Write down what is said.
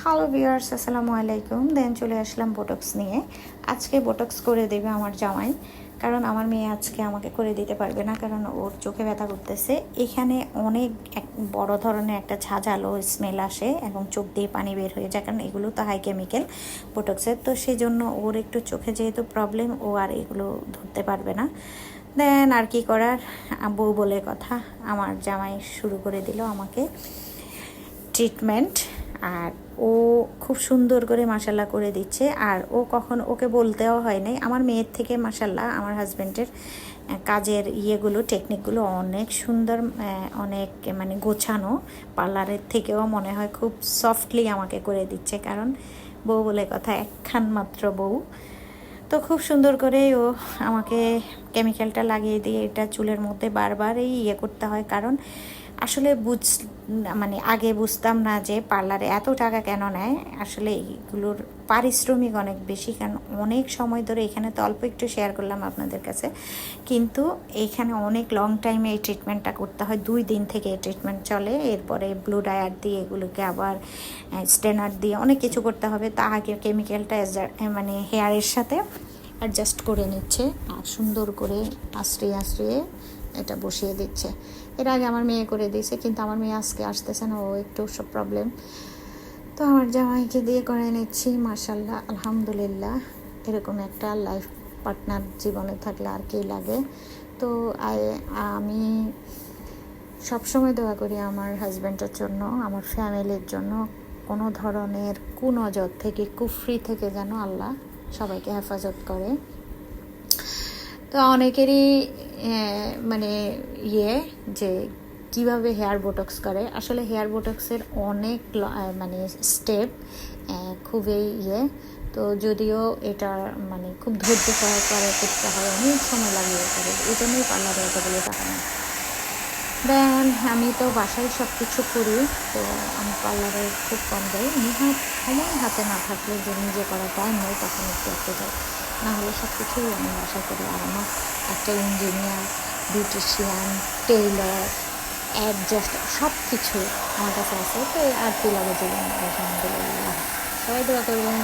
Hello viewers, আসসালামু আলাইকুম। দেন চলে আসলাম বোটক্স নিয়ে। আজকে বোটক্স করে দেবে আমার জামাই, কারণ আমার মেয়ে আজকে আমাকে করে দিতে পারবে না, কারণ ওর চোখে ব্যথা করতেছে। এখানে অনেক বড় ধরনের একটা ঝাঁঝালো স্মেল আসে এবং চোখ দিয়ে পানি বের হয়ে যায়, কারণ এগুলো তো হাই কেমিক্যাল বোটক্সের। তো সেই জন্য ওর একটু চোখে যেহেতু প্রবলেম, ও আর এগুলো ধরতে পারবে না। দেন আর কি করার, বউ বলে কথা, আমার জামাই শুরু করে দিল আমাকে ট্রিটমেন্ট। আর ও খুব সুন্দর করে মাসাল্লাহ করে দিচ্ছে। আর ও কখন ওকে বলতেও হয় নাই, আমার মেয়ের থেকে মাসাল্লাহ আমার হাজব্যান্ডের কাজের ইয়েগুলো টেকনিকগুলো অনেক সুন্দর, অনেক মানে গোছানো। পার্লারের থেকেও মনে হয় খুব সফটলি আমাকে করে দিচ্ছে, কারণ বউ বলে কথা, একখান মাত্র বউ। তো খুব সুন্দর করে ও আমাকে কেমিক্যালটা লাগিয়ে দিয়ে এটা চুলের মধ্যে বারবারই ইয়ে করতে হয়, কারণ আসলে মানে আগে বুঝতাম না যে পার্লারে এত টাকা কেন নেয়। আসলে এইগুলোর পারিশ্রমিক অনেক বেশি, কারণ অনেক সময় ধরে, এখানে তো অল্প একটু শেয়ার করলাম আপনাদের কাছে, কিন্তু এইখানে অনেক লং টাইমে এই ট্রিটমেন্টটা করতে হয়। 2 দিন থেকে এই ট্রিটমেন্ট চলে। এরপরে ব্লু ডায়ার দিয়ে এগুলোকে আবার স্টেনার দিয়ে অনেক কিছু করতে হবে। তা আগে কেমিক্যালটা মানে হেয়ারের সাথে অ্যাডজাস্ট করে নিচ্ছে আর সুন্দর করে আশ্রিয়ে আশ্রিয়ে এটা বসিয়ে দিচ্ছে। এর আগে আমার মেয়ে করে দিয়েছে, কিন্তু আমার মেয়ে আজকে আসতেছে না, ও একটু সব প্রবলেম। তো আমার জামাইকে দিয়ে করে নিচ্ছি। মাশাল্লাহ, আলহামদুলিল্লাহ, এরকম একটা লাইফ পার্টনার জীবনে থাকলে আর কি লাগে। তো আমি সবসময় দোয়া করি আমার হাজব্যান্ডের জন্য, আমার ফ্যামিলির জন্য, কোনো ধরনের কুনজর থেকে, কুফরি থেকে যেন আল্লাহ সবাইকে হেফাজত করে। তো অনেকেরই মানে যে কিভাবে হেয়ার বোটক্স করে, আসলে হেয়ার বোটক্সের অনেক মানে স্টেপ, খুবই তো যদিও এটা মানে খুব ধৈর্য সহকারে করতে হয়, অনেক সময় লাগিয়ে করে, এই জন্যই পার্লারে এতগুলো টাকা নেয়। দেন আমি তো বাসায় সব কিছু করি, তো আমি পার্লারে খুব কম যাই। সময় হাতে না থাকলে, যে নিজে করার টাইম নেই, তখন একটু যাই, না হলে সব কিছুই আমি বাসায় করি। আর আমার একটা ইঞ্জিনিয়ার, বিউটিশিয়ান, টেইলর, অ্যাডজাস্ট সব কিছু আমার কাছে আছে। তো আর কি লাগে জীবন, আলহামদুলিল্লাহ। সবাই দোয়া করবেন।